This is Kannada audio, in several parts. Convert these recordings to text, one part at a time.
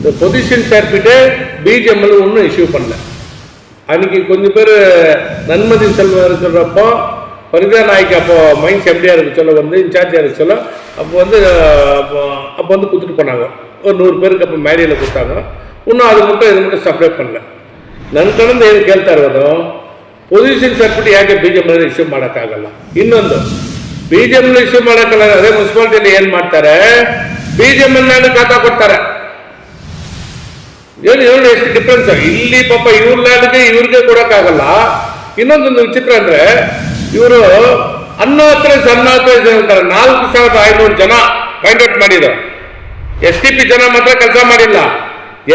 இந்த பொசிஷன் சர்டிஃபிகேட்டு பிஜிஎம்எல் ஒன்றும் இஷ்யூ பண்ணல. அன்றைக்கி கொஞ்சம் பேர் நன்மதி செல்வம் இருக்கிறப்போ பரிதா நாய்க்கு அப்போ மைன்ஸ் எம்டிஆர் இருக்க சொல்ல வந்து இன்சார்ஜாக இருக்க சொல்ல அப்போ வந்து கொடுத்துட்டு போனாங்க. ஒரு 100 பேருக்கு அப்போ மேரியில் கொடுத்தாங்க. இன்னும் அது மட்டும் இது மட்டும் ಸಪ್ಲೈ பண்ணல. ನನ್ನ ಕಡೆಯಿಂದ ಏನು ಕೇಳ್ತಾ ಇರೋದು ಪೊಸಿಷನ್ ಸರ್ಟಿಫಿಕೇಟ್ ಯಾಕೆ ಬಿಜೆಎಂಎಲ್ ಇಶ್ಯೂ ಮಾಡೋಕ್ಕಾಗಲ್ಲ. ಇನ್ನೊಂದು ಬಿಜೆಎಂಎಲ್ ಇಶ್ಯೂ ಮಾಡೋಕ್ಕಲ್ಲ, ಅದೇ ಮುನ್ಸಿಪಾಲಿಟಿಯಲ್ಲಿ ಏನು ಮಾಡ್ತಾರೆ, ಬಿಜೆಎಂಎಲ್ ಲ್ಯಾಂಡ್ ಖಾತಾ ಕೊಡ್ತಾರೆ. ಏನು ಎಷ್ಟು ಡಿಫ್ರೆನ್ಸ್ ಇಲ್ಲಿ. ಪಾಪ ಇವ್ರ ಲ್ಯಾಂಡ್ಗೆ ಇವ್ರಿಗೆ ಕೊಡೋಕ್ಕಾಗಲ್ಲ. ಇನ್ನೊಂದೊಂದು ವಿಚಿತ್ರ ಅಂದರೆ ಇವರು ಅನ್ಆಥರೈಸ್ ಹೇಳ್ತಾರೆ. 4,500 ಜನ ಫೈಂಡ್ ಔಟ್ ಮಾಡಿದ್ರು. STP ಜನ ಮಾತ್ರ ಕೆಲಸ ಮಾಡಿಲ್ಲ.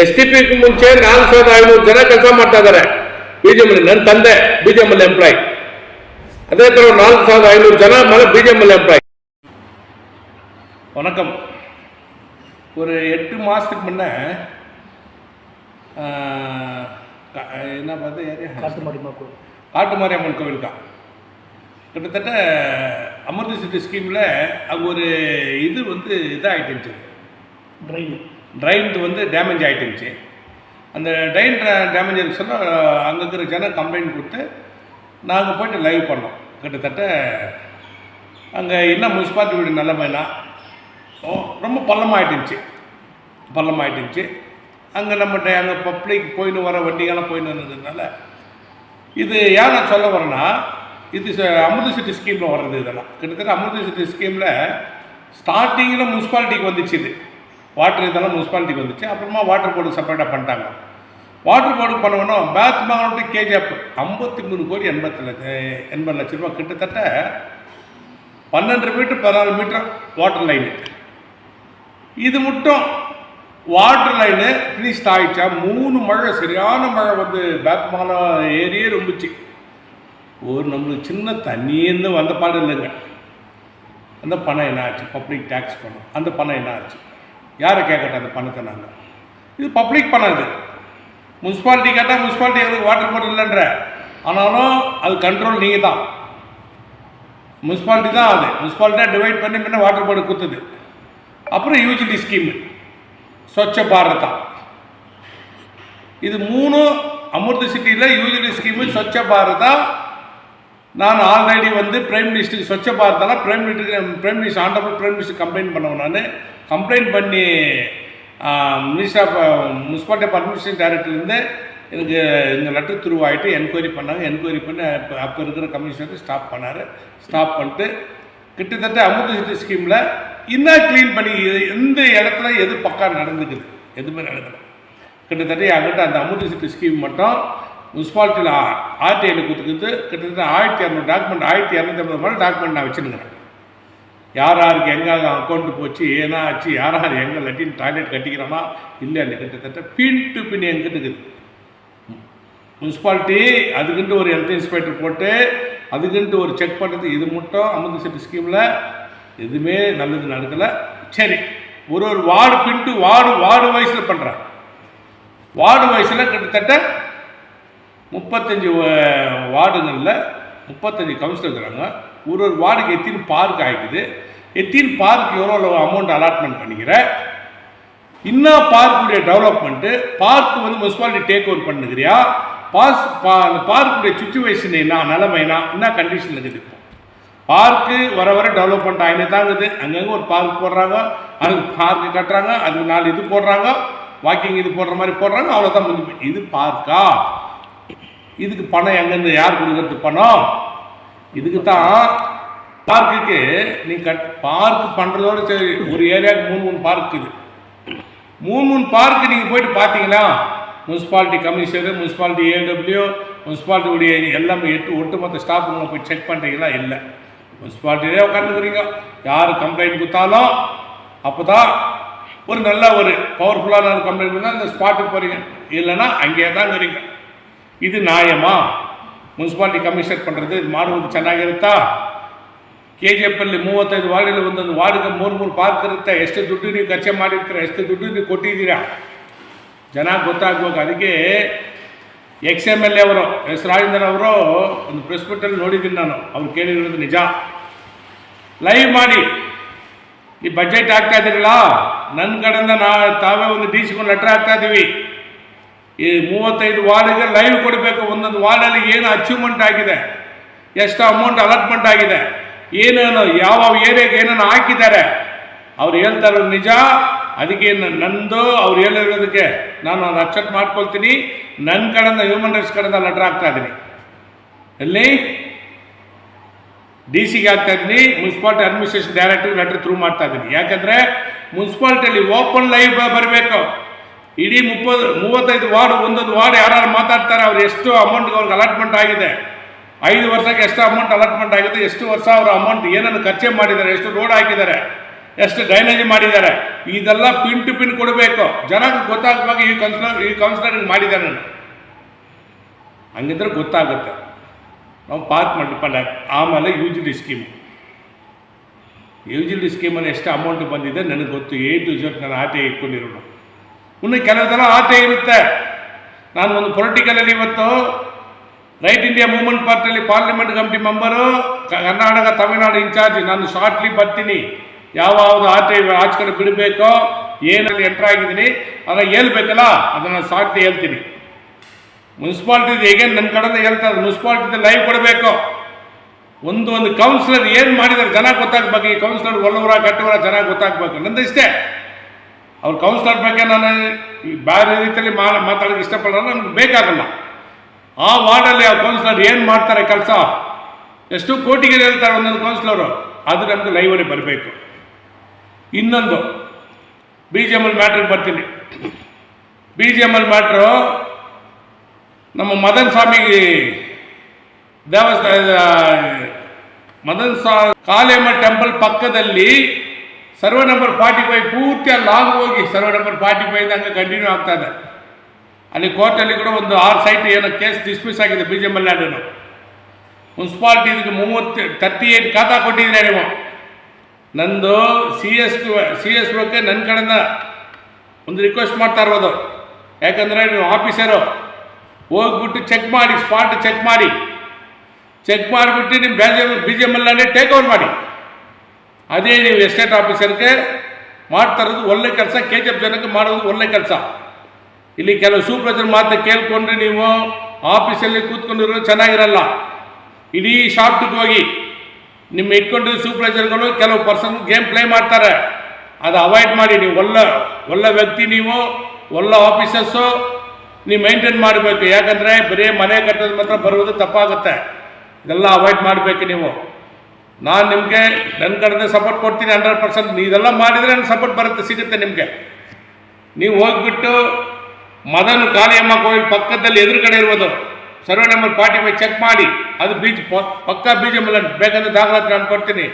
STP ಮುಂಚೆ 4,500 ಜನ ಕೆಲಸ ಮಾಡ್ತಾ ಇದ್ದಾರೆ ಬಿಜೆಎಂಎಲ್. ನನ್ನ ತಂದೆ ಬಿಜೆಎಂಎಲ್ ಎಂಪ್ಲಾಯ್. அதே தவிர 4,500 ஜன மேலே பிஜிஎம்எல் எம்ப்ளாய். வணக்கம். ஒரு 8 மாதத்துக்கு முன்னே என்ன பார்த்து காட்டுமாரியம்மன் கோவிலுக்கா கிட்டத்தட்ட அமிர்த சிட்டி ஸ்கீமில் அங்கே ஒரு இது வந்து இதாகிட்டுருந்துச்சு, ட்ரைன் வந்து டேமேஜ் ஆகிட்டுருந்துச்சு. அந்த ட்ரைன் டேமேஜ் ஆகிட்டு சொன்னால் அங்கே இருக்கிற ஜனம் கம்ப்ளைண்ட் கொடுத்து நாங்கள் போய்ட்டு லைவ் பண்ணோம். கிட்டத்தட்ட அங்கே என்ன முனிசிபாலிட்டியோட நிலைமைனா ரொம்ப பள்ளமாகிட்டுருந்துச்சு. அங்கே நம்மகிட்ட அங்கே பப்ளிக் போயின்னு வர வண்டிகள்லாம் போயின்னு வந்ததுனால இது ஏன் நான் சொல்ல வரேன்னா, இது அமிர்த சிட்டி ஸ்கீமில் வர்றது. இதெல்லாம் கிட்டத்தட்ட அமிர்த சிட்டி ஸ்கீமில் ஸ்டார்டிங்கில் முனிசிபாலிட்டிக்கு வந்துச்சு. இது வாட்டர் இதெல்லாம் முனிசிபாலிட்டிக்கு வந்துச்சு. அப்புறமா வாட்டர் போர்டு செப்பரேட்டாக பண்ணிட்டாங்க. வாட்டர் போர்டுக்கு பண்ணணும் பேத் மகனோட கேஜிஎஃப் 53 கோடி 80 லட்ச ரூபா. கிட்டத்தட்ட 12 மீட்டர் 14 மீட்டர் வாட்டர் லைனு. இது மட்டும் வாட்டர் லைனு ஃபினிஷ்ட் ஆகிடுச்சா. 3 மழை, சரியான மழை வந்து பேத் மகனம் ஏரியே ரொம்பிச்சு. ஒரு நம்மளுக்கு சின்ன தண்ணின்னு வந்த பாடம் இல்லைங்க. அந்த பணம் என்ன ஆச்சு? பப்ளிக் டேக்ஸ் பணம். அந்த பணம் என்ன ஆச்சு? யாரை கேட்கட்டும் அந்த பணத்தை? நாங்கள் இது பப்ளிக் பணம். இது முனிசிபாலிட்டி கேட்டால் முனிசிபாலிட்டி எதுக்கு வாட்டர் போர்டு இல்லைன்ற, ஆனாலும் அது கண்ட்ரோல் நீங்கள் தான். முனிசிபாலிட்டி தான் அது. முனிசிபாலிட்டியாக டிவைட் பண்ணி முன்ன வாட்டர் போர்டு கொடுத்தது. அப்புறம் யூஜிடி ஸ்கீமு ஸ்வச்ச பாரதா. இது 3 அமிர்த சிட்டியில் யூஜிடி ஸ்கீமு ஸ்வச்ச பாரதா. நான் ஆல்ரெடி வந்து பிரைம் மினிஸ்டருக்கு ஸ்வச்ச பாரதாலாம் prime minister honourable prime minister complaint பண்ணுவேன். நான் கம்ப்ளைண்ட் பண்ணி மினிஸ்டர் ஆஃப் முனிசிபாலிட்டி பர்மிஷன் டைரக்டர்லேருந்து எனக்கு இந்த லெட்டர் த்ரூ ஆகிட்டு என்கொயரி பண்ணாங்க. என்கொயரி பண்ணி அப்போ இருக்கிற கமிஷனர் ஸ்டாப் பண்ணார். ஸ்டாப் பண்ணிட்டு கிட்டத்தட்ட அமிர்த சிட்டி ஸ்கீமில் இன்னும் க்ளீன் பண்ணி எந்த இடத்துல எது பக்கம் நடந்துக்குது, எதுவுமே நடக்கலை. கிட்டத்தட்ட என்கிட்ட அந்த அமிர்த சிட்டி ஸ்கீம் மட்டும் முனிசிபாலிட்டியில் RTIயில் கொடுத்துக்குது. கிட்டத்தட்ட 1,200 டாக்குமெண்ட், 1,250 மேலே டாக்குமெண்ட் நான் வச்சுருக்கிறேன். யார் யாருக்கு எங்கே அக்கௌண்ட்டு போச்சு, ஏன்னா ஆச்சு, யார் எங்கே லட்டின் டாய்லெட் கட்டிக்கிறானா இல்லை. அந்த கிட்டத்தட்ட பின் டு பின் எங்கிட்ட இருக்குது. முனிசிபாலிட்டி அதுக்குன்ட்டு ஒரு ஹெல்த் இன்ஸ்பெக்டர் போட்டு அதுக்குன்ட்டு ஒரு செக் பண்ணுறது. இது மட்டும் அமிர்த சிட்டி ஸ்கீமில் எதுவுமே நல்லது நடக்கலை. சரி, ஒரு வார்டு பின் டு வார்டு வயசில் பண்ணுறாங்க. வார்டு வயசில் கிட்டத்தட்ட 35 வார்டுகளில் 35 கவுன்சிலர் இருக்கிறாங்க. ஒரு வார்டுக்கு எத்தனை பார்க் ஆகிக்குது, எத்தனை பார்க் எவ்வளோ அமௌண்ட் அலாட்மெண்ட் பண்ணிக்கிற, இன்னும் பார்க்குடைய டெவலப்மெண்ட்டு, பார்க்கு வந்து முனிசிபாலிட்டி டேக் ஓவர் பண்ணுகிறியா, அந்த பார்க்குடைய சுச்சுவேஷன் என்ன, நிலைமைனா என்ன கண்டிஷன் இருக்குது. இப்போ பார்க்கு வர டெவலப்மெண்ட் ஆகினே தான் இருக்குது. அங்கங்கே ஒரு பார்க் போடுறாங்க, அதுக்கு பார்க்கு கட்டுறாங்க, அதுக்கு 4 இது போடுறாங்க, வாக்கிங் இது போடுற மாதிரி போடுறாங்க, அவ்வளோதான் முடிஞ்சு. இது பார்க்கா? இதுக்கு பணம் எங்கேருந்து யார் கொடுக்கறது பணம்? இதுக்கு தான் பார்க்குக்கு நீ பார்க்கு பண்ணுறதோடு சரி. ஒரு ஏரியாவுக்கு 3 பார்க் இருக்குது. 3 பார்க்கு நீங்கள் போயிட்டு பார்த்தீங்கன்னா முனிசிபாலிட்டி கமிஷனர், முனிசிபாலிட்டி AW, முனிசிபாலிட்டியுடைய எல்லாமே ஒட்டுமொத்த ஸ்டாஃபுங்களை போய் செக் பண்ணுறீங்களா? இல்லை. முனிசிபாலிட்டியே உட்காந்துக்கிறீங்க. யார் கம்ப்ளைண்ட் கொடுத்தாலும் அப்போ தான் ஒரு நல்ல ஒரு பவர்ஃபுல்லான கம்ப்ளைண்ட் பண்ணால் அந்த ஸ்பாட்டுக்கு போகிறீங்க. இல்லைன்னா அங்கேயே தான் இருக்கிறீங்க. ಇದು ನ್ಯಾಯಮಾ? ಮುನ್ಸಿಪಾಲಿಟಿ ಕಮಿಷನರ್ பண்ணுறது ಇದು ಮಾಡುವುದು ಚೆನ್ನಾಗಿರುತ್ತಾ? KGFಲ್ಲಿ 35 ವಾರ್ಡಲ್ಲಿ ಒಂದೊಂದು ವಾರ್ಡ್ಗೆ 3 ಪಾರ್ಕ್ ಇರುತ್ತೆ. ಎಷ್ಟು ದುಡ್ಡು ನೀವು ಖರ್ಚು ಮಾಡಿರ್ತೀರ, ಎಷ್ಟು ದುಡ್ಡು ನೀವು ಕೊಟ್ಟಿದ್ದೀರಾ, ಜನ ಗೊತ್ತಾಗಬೇಕು. ಅದಕ್ಕೆ XMLA ಅವರು ಎಸ್ ರಾಜೇಂದ್ರ ಅವರು ಒಂದು ಪ್ರೆಸ್ ಮೀಟಲ್ಲಿ ನೋಡಿದ್ದೀನಿ ನಾನು. ಅವ್ರು ಕೇಳಿರೋದು ನಿಜ. ಲೈವ್ ಮಾಡಿ ಈ ಬಜೆಟ್ ಆಗ್ತಾ ಇದ್ದೀರಲ್ಲ, ನನ್ನ ಕಡೆಯಿಂದ ತಾವೇ ಒಂದು ಡಿಸಿಗೊಂದು ಲೆಟರ್ ಹಾಕ್ತಾ ಇದ್ದೀವಿ. ಈ 35 ವಾರ್ಡ್ಗೆ ಲೈವ್ ಕೊಡಬೇಕು. ಒಂದೊಂದು ವಾರ್ಡಲ್ಲಿ ಏನು ಅಚೀವ್ಮೆಂಟ್ ಆಗಿದೆ, ಎಷ್ಟು ಅಮೌಂಟ್ ಅಲಾಟ್ಮೆಂಟ್ ಆಗಿದೆ, ಏನೇನು ಯಾವ ಏರಿಯಾಗೆ ಏನೇನು ಹಾಕಿದ್ದಾರೆ ಅವ್ರು ಹೇಳ್ತಾರೆ ನಿಜ. ಅದಕ್ಕೆ ನಂದು ಅವ್ರು ಹೇಳಿರೋದಕ್ಕೆ ನಾನು ಅದು ಅಕ್ಸೆಪ್ಟ್ ಮಾಡ್ಕೊಳ್ತೀನಿ. ನನ್ನ ಕಡೆಯಿಂದ ಹ್ಯೂಮನ್ ರೈಟ್ಸ್ ಕಡೆಯಿಂದ ಲೆಟರ್ ಹಾಕ್ತಾ ಇದ್ದೀನಿ. ಎಲ್ಲಿ DC ಗೆ ಆಗ್ತಾ ಇದ್ದೀನಿ, municipality administration director letter through ಮಾಡ್ತಾ ಇದ್ದೀನಿ. ಯಾಕಂದರೆ ಮುನ್ಸಿಪಾಲಿಟಿಯಲ್ಲಿ ಓಪನ್ ಲೈವ್ ಬರಬೇಕು. ಇಡೀ 35 ವಾರ್ಡ್, ಒಂದೊಂದು ವಾರ್ಡ್ ಯಾರು ಮಾತಾಡ್ತಾರೆ, ಅವ್ರು ಎಷ್ಟು ಅಮೌಂಟ್ಗೆ ಅವ್ರಿಗೆ ಅಲಾಟ್ಮೆಂಟ್ ಆಗಿದೆ, 5 ವರ್ಷಕ್ಕೆ ಎಷ್ಟು ಅಮೌಂಟ್ ಅಲಾಟ್ಮೆಂಟ್ ಆಗಿದೆ, ಎಷ್ಟು ವರ್ಷ ಅವರ ಅಮೌಂಟ್ ಏನನ್ನು ಖರ್ಚು ಮಾಡಿದ್ದಾರೆ, ಎಷ್ಟು ರೋಡ್ ಹಾಕಿದ್ದಾರೆ, ಎಷ್ಟು ಡ್ರೈನೇಜ್ ಮಾಡಿದ್ದಾರೆ, ಇದೆಲ್ಲ ಪಿನ್ ಟು ಪಿನ್ ಕೊಡಬೇಕು. ಜನಕ್ಕೆ ಗೊತ್ತಾಗಬೇಕು ಈ ಕೌನ್ಸಿಲರ್ ಮಾಡಿದ್ದಾರೆ ನಾನು, ಹಂಗಿದ್ರೆ ಗೊತ್ತಾಗುತ್ತೆ. ನಾವು ಪಾರ್ಕ್ ಮಲ್ಟಿಪಲ್ ಆ್ಯಕ್ಟ್. ಆಮೇಲೆ UGD ಸ್ಕೀಮು. UGD ಸ್ಕೀಮಲ್ಲಿ ಎಷ್ಟು ಅಮೌಂಟ್ ಬಂದಿದೆ ನನಗೆ ಗೊತ್ತು. A to Z ನಾನು ಆಟೆ ಇಟ್ಕೊಂಡಿರೋದು. ಇನ್ನು ಕೆಲವು ಆಟೆ ಇರುತ್ತೆ. ನಾನು ಒಂದು ಪೊಲಿಟಿಕಲಲ್ಲಿ ಇವತ್ತು ರೈಟ್ ಇಂಡಿಯಾ ಮೂವ್ಮೆಂಟ್ ಪಾರ್ಟಿಯಲ್ಲಿ parliament committee member, Karnataka Tamil Nadu in charge. ನಾನು ಶಾರ್ಟ್ಲಿ ಬರ್ತೀನಿ, ಯಾವ್ದು ಆಟೆ ಆಚೆ ಕಡೆ ಬಿಡಬೇಕೋ, ಏನಲ್ಲಿ ಎಂಟ್ರ್ ಆಗಿದ್ದೀನಿ ಅದನ್ನು ಹೇಳ್ಬೇಕಲ್ಲ, ಅದನ್ನು ಶಾರ್ಟ್ಲಿ ಹೇಳ್ತೀನಿ. ಮುನ್ಸಿಪಾಲ್ಟಿದು ಹೇಗೆ ನನ್ನ ಕಡೆಯಿಂದ ಹೇಳ್ತಾರೆ, ಮುನ್ಸಿಪಾಲ್ಟಿದು ಲೈವ್ ಕೊಡಬೇಕು. ಒಂದು ಕೌನ್ಸಿಲರ್ ಏನು ಮಾಡಿದ್ದಾರೆ ಜನ ಗೊತ್ತಾಗಬೇಕು. ಈ ಕೌನ್ಸಿಲರ್ ಒಳ್ಳವರ ಕೆಟ್ಟವರ ಜನ ಗೊತ್ತಾಗಬೇಕು. ನಂದು ಇಷ್ಟೇ. ಅವ್ರ ಕೌನ್ಸಿಲರ್ ಬಗ್ಗೆ ನಾನು ಬೇರೆ ರೀತಿಯಲ್ಲಿ ಮಾತಾಡೋಕ್ಕೆ ಇಷ್ಟಪಡೋದು ನನಗೆ ಬೇಕಾಗಲ್ಲ. ಆ ವಾರ್ಡಲ್ಲಿ ಆ ಕೌನ್ಸಿಲರ್ ಏನು ಮಾಡ್ತಾರೆ ಕೆಲಸ, ಎಷ್ಟು ಕೋಟಿಗೆ ಹೇಳ್ತಾರೆ ಒಂದೊಂದು ಕೌನ್ಸಿಲರು, ಅದು ನಮಗೆ ಲೈವಲ್ಲಿ ಬರಬೇಕು. ಇನ್ನೊಂದು BGML ಮ್ಯಾಟ್ರಿಗೆ ಬರ್ತೀನಿ. BGML ಮ್ಯಾಟ್ರು ನಮ್ಮ ಮದನ್ ಸ್ವಾಮಿ ದೇವಸ್ಥಾನ, ಕಾಲೇಮ್ಮ ಟೆಂಪಲ್ ಪಕ್ಕದಲ್ಲಿ ಸರ್ವೆ ನಂಬರ್ 45 ಪೂರ್ತಿ ಲಾಂಗ್ ಹೋಗಿ ಸರ್ವೆ ನಂಬರ್ 45 ಹಂಗೆ ಕಂಟಿನ್ಯೂ ಆಗ್ತಾ ಇದೆ. ಅಲ್ಲಿ ಕೋರ್ಟಲ್ಲಿ ಕೂಡ ಒಂದು 6 ಸೈಟ್ ಏನೋ ಕೇಸ್ ಡಿಸ್ಮಿಸ್ ಆಗಿದೆ BGML ಲ್ಯಾಂಡನ್ನು. ಮುನ್ಸಿಪಾಲ್ಟಿ ಇದಕ್ಕೆ 38 ಖಾತಾ ಕೊಟ್ಟಿದ್ದೀರಾ ನೀವು. ನಂದು CSOಕ್ಕೆ ನನ್ನ ಕಡೆಯಿಂದ ಒಂದು ರಿಕ್ವೆಸ್ಟ್ ಮಾಡ್ತಾ ಇರ್ಬೋದು. ಯಾಕಂದರೆ ನೀವು ಆಫೀಸರು ಹೋಗ್ಬಿಟ್ಟು ಚೆಕ್ ಮಾಡಿ, ಸ್ಪಾಟ್ ಚೆಕ್ ಮಾಡಿಬಿಟ್ಟು ನಿಮ್ಮ BGML ಲ್ಯಾಂಡೇ ಟೇಕ್ ಓವರ್ ಮಾಡಿ. ಅದೇ ನೀವು ಎಸ್ಟೇಟ್ ಆಫೀಸರ್ಗೆ ಮಾಡ್ತಾ ಇರೋದು ಒಳ್ಳೆ ಕೆಲಸ, KGF ಜನಕ್ಕೆ ಮಾಡೋದು ಒಳ್ಳೆ ಕೆಲಸ. ಇಲ್ಲಿ ಕೆಲವು ಸೂಪರ್ವೈಸರ್ ಮಾತು ಕೇಳ್ಕೊಂಡ್ರೆ ನೀವು ಆಫೀಸಲ್ಲಿ ಕೂತ್ಕೊಂಡಿರೋದು ಚೆನ್ನಾಗಿರಲ್ಲ. ಇಡೀ ಶಾಪ್ಟಿಗೆ ಹೋಗಿ ನಿಮ್ಮ ಇಟ್ಕೊಂಡಿರೋ ಸೂಪರ್ವೈಸರ್ಗಳು ಕೆಲವು ಪರ್ಸನ್ ಗೇಮ್ ಪ್ಲೇ ಮಾಡ್ತಾರೆ. ಅದು ಅವಾಯ್ಡ್ ಮಾಡಿ. ನೀವು ಒಳ್ಳೆ ವ್ಯಕ್ತಿ, ನೀವು ಒಳ್ಳೆ ಆಫೀಸರ್ಸು ನೀವು ಮೇಂಟೈನ್ ಮಾಡಬೇಕು. ಯಾಕಂದರೆ ಬರೀ ಮನೆ ಕಟ್ಟೋದು ಮಾತ್ರ ಬರುವುದು ತಪ್ಪಾಗುತ್ತೆ. ಇದೆಲ್ಲ ಅವಾಯ್ಡ್ ಮಾಡಬೇಕು ನೀವು. ನಾನು ನಿಮಗೆ ನನ್ನ ಕಡೆಯಿಂದ ಸಪೋರ್ಟ್ ಕೊಡ್ತೀನಿ 100%. ಇದೆಲ್ಲ ಮಾಡಿದರೆ ನನಗೆ ಸಪೋರ್ಟ್ ಸಿಗುತ್ತೆ ನಿಮಗೆ. ನೀವು ಹೋಗ್ಬಿಟ್ಟು ಮದನ್ ಕಾಳಿಯಮ್ಮ ಕೋವಿಲ್ ಪಕ್ಕದಲ್ಲಿ ಎದುರುಗಡೆ ಇರ್ಬೋದು ಸರ್ವೆ ನಂಬರ್ 45 ಚೆಕ್ ಮಾಡಿ. ಅದು ಪಕ್ಕ BGML ಬೇಕಂದ್ರೆ ದಾಖಲಾತಿ ನಾನು ಕೊಡ್ತೀನಿ.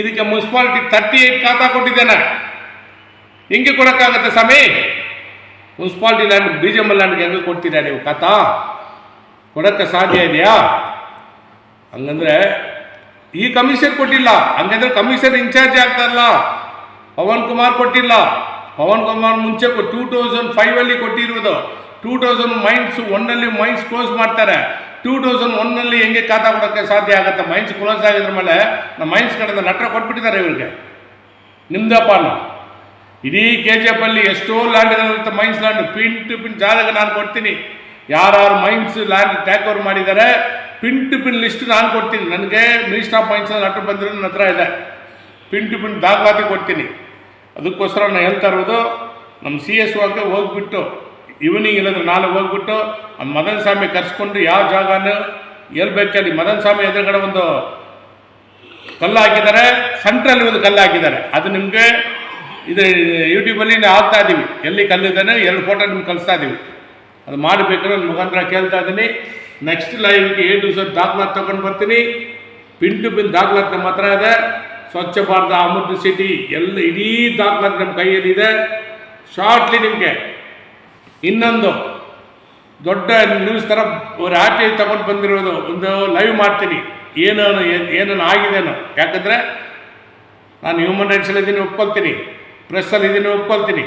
ಇದಕ್ಕೆ ಮುನ್ಸಿಪಾಲಿಟಿ 38 ಖಾತಾ ಕೊಟ್ಟಿದ್ದೇನೆ. ಹೆಂಗೆ ಕೊಡೋಕ್ಕಾಗತ್ತೆ ಸ್ವಾಮಿ? ಮುನ್ಸಿಪಾಲ್ಟಿ ಲ್ಯಾಂಡ್ BGML ಲ್ಯಾಂಡ್ಗೆ ಹೆಂಗೆ ಕೊಡ್ತೀರಾ ನೀವು ಖಾತಾ? ಕೊಡೋಕ್ಕೆ ಸಾಧ್ಯ ಇದೆಯಾ? ಹಂಗಂದ್ರೆ ಈ ಕಮಿಷನ್ ಕೊಟ್ಟಿಲ್ಲ. ಹಂಗಂದ್ರೆ ಕಮಿಷನ್ ಇನ್ಚಾರ್ಜ್ ಆಗ್ತಾರಲ್ಲ ಪವನ್ ಕುಮಾರ್ ಕೊಟ್ಟಿಲ್ಲ. ಪವನ್ ಕುಮಾರ್ ಮುಂಚೆ 2005 ಕೊಟ್ಟಿರುವುದು. 2001 ಮೈನ್ಸ್ ಕ್ಲೋಸ್ ಮಾಡ್ತಾರೆ. 2001 ಹೆಂಗೆ ಖಾತಾ ಕೊಡೋಕ್ಕೆ ಸಾಧ್ಯ ಆಗುತ್ತೆ? ಮೈನ್ಸ್ ಕ್ಲೋಸ್ ಆಗಿದ್ರ ಮೇಲೆ ನಮ್ಮ ಮೈನ್ಸ್ ಕಡೆಯಿಂದ ಲೆಟ್ರ್ ಕೊಟ್ಬಿಟ್ಟಿದ್ದಾರೆ ಇವರಿಗೆ. ನಿಮ್ದಪ್ಪ ಇಡೀ KGF ಅಲ್ಲಿ ಎಷ್ಟೋ ಲ್ಯಾಂಡ್ ಇರುತ್ತೆ, mines land pin to pin ಜಾಗ ನಾನು ಕೊಡ್ತೀನಿ. ಯಾರು ಮೈನ್ಸ್ ಲ್ಯಾಂಡ್ ಟೇಕ್ ಓವರ್ ಮಾಡಿದ್ದಾರೆ ಪಿನ್ ಟು ಪಿನ್ ಲಿಸ್ಟ್ ನಾನು ಕೊಡ್ತೀನಿ. ನನಗೆ ಮಿನಿಸ್ಟರ್ ಆಫ್ ಮೈನ್ಸ್ ಲೆಟರ್ ಬಂದಿರೋದು ನನ್ನ ಹತ್ರ ಇದೆ. ಪಿನ್ ಟು ಪಿನ್ ದಾಖಲಾತಿ ಕೊಡ್ತೀನಿ. ಅದಕ್ಕೋಸ್ಕರ ನಾನು ಹೇಳ್ತಾ ಇರೋದು, ನಮ್ಮ CSOಗೆ ಹೋಗ್ಬಿಟ್ಟು ಈವ್ನಿಂಗ್ ಇಲ್ಲದ್ರೆ ನಾಳೆ ಹೋಗ್ಬಿಟ್ಟು ಮದನ್ ಸ್ವಾಮಿ ಕರ್ಸ್ಕೊಂಡು ಯಾವ ಜಾಗನೂ ಹೇಳ್ಬೇಕಲ್ಲಿ. ಮದನ್ ಸ್ವಾಮಿ ಎದುರುಗಡೆ ಒಂದು ಕಲ್ಲು ಹಾಕಿದ್ದಾರೆ, ಸೆಂಟ್ರಲ್ಲಿ ಒಂದು ಕಲ್ಲು ಹಾಕಿದ್ದಾರೆ. ಅದು ನಿಮಗೆ ಇದು ಯೂಟ್ಯೂಬಲ್ಲಿ ಹಾಕ್ತಾ ಇದ್ದೀವಿ. ಎಲ್ಲಿ ಕಲ್ಲಿದ್ದಾನೆ 2 ಫೋಟೋ ನಿಮ್ಗೆ ಕಳಿಸ್ತಾ ಇದ್ದೀವಿ. ಅದು ಮಾಡಬೇಕಾದ್ರೆ ನನ್ನ ಮುಖಾಂತರ ಕೇಳ್ತಾ ಇದ್ದೀನಿ. ನೆಕ್ಸ್ಟ್ ಲೈವ್ಗೆ A to Z ದಾಖಲಾತಿ ತೊಗೊಂಡು ಬರ್ತೀನಿ. ಪಿನ್ ಟು ಪಿನ್ ದಾಖಲಾತಿ ನಮ್ಮ ಹತ್ರ ಇದೆ. ಸ್ವಚ್ಛ ಭಾರತ, ಅಮೃತ ಸಿಟಿ ಎಲ್ಲ ಇಡೀ ದಾಖಲಾತಿ ನಮ್ಮ ಕೈಯಲ್ಲಿದೆ. ಶಾರ್ಟ್ಲಿ ನಿಮಗೆ ಇನ್ನೊಂದು ದೊಡ್ಡ ನ್ಯೂಸ್ ಥರ ಒಂದು ಆರ್ಟಿ ತಗೊಂಡು ಬಂದಿರೋದು ಒಂದು ಲೈವ್ ಮಾಡ್ತೀನಿ. ಏನೇನು ಆಗಿದೆನೋ. ಯಾಕಂದರೆ ನಾನು ಹ್ಯೂಮನ್ ರೈಟ್ಸಲ್ಲಿ ಇದ್ದೀನಿ, ಒಪ್ಕೊಳ್ತೀನಿ. ಪ್ರೆಸ್ಸಲ್ಲಿ ಇದ್ದೀನಿ, ಒಪ್ಕೊಳ್ತೀನಿ.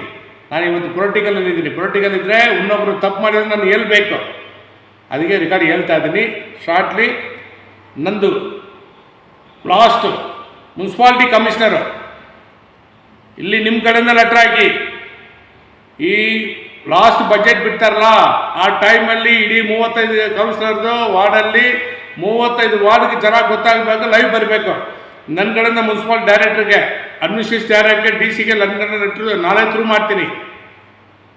ನಾನು ಇವತ್ತು ಪೊಲಿಟಿಕಲಲ್ಲಿ ಇದ್ದೀನಿ. ಪೊಲಿಟಿಕಲ್ ಇದ್ದರೆ ಇನ್ನೊಬ್ಬರು ತಪ್ಪು ಮಾಡಿದ್ರೆ ನಾನು ಹೇಳ್ಬೇಕು. ಅದಕ್ಕೆ ರಿಕಾರ್ಡ್ ಹೇಳ್ತಾ ಇದ್ದೀನಿ ಶಾರ್ಟ್ಲಿ. ನಂದು ಲಾಸ್ಟು ಮುನ್ಸಿಪಾಲ್ಟಿ ಕಮಿಷನರು ಇಲ್ಲಿ ನಿಮ್ಮ ಕಡೆಯಿಂದ ಲೆಟ್ರ್ ಹಾಕಿ. ಈ ಲಾಸ್ಟ್ ಬಜೆಟ್ ಬಿಡ್ತಾರಲ್ಲ ಆ ಟೈಮಲ್ಲಿ ಇಡೀ 35 ಕೌನ್ಸಿಲರ್ದು ವಾರ್ಡಲ್ಲಿ 35 ವಾರ್ಡ್ಗೆ ಚೆನ್ನಾಗಿ ಗೊತ್ತಾಗಬೇಕು, ಲೈವ್ ಬರಬೇಕು. ನನ್ನ ಕಡೆಯಿಂದ ಮುನ್ಸಿಪಲ್ ಡೈರೆಕ್ಟ್ರಿಗೆ, ಅಡ್ಮಿನಿಸ್ಟ್ರೇಟಿವ್ ಡೈರೆಕ್ಟ್ಗೆ, ಡಿ ಸಿಗೆ ನನ್ನ ಕಡೆ ನಾಳೆ ಥ್ರೂ ಮಾಡ್ತೀನಿ.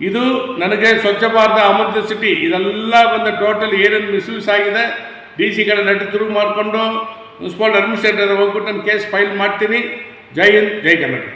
ಇದು ನನಗೆ ಸ್ವಚ್ಛ ಭಾರತ ಅಮೃತ ಸಿಟಿ ಇದೆಲ್ಲ ಬಂದ ಟೋಟಲ್ ಏನೇನು ಮಿಸ್ಯೂಸ್ ಆಗಿದೆ ಡಿ ಸಿ ಕಡೆ ನೆಟ್ ಥ್ರೂ ಮಾಡಿಕೊಂಡು ಮುನ್ಸಿಪಲ್ ಅಡ್ಮಿನಿಸ್ಟ್ರೇಟರ್ ಹೋಗ್ಬಿಟ್ಟು ನಾನು ಕೇಸ್ ಫೈಲ್ ಮಾಡ್ತೀನಿ. ಜೈ ಹಿಂದ್, ಜೈ ಕರ್ನಾಟಕ.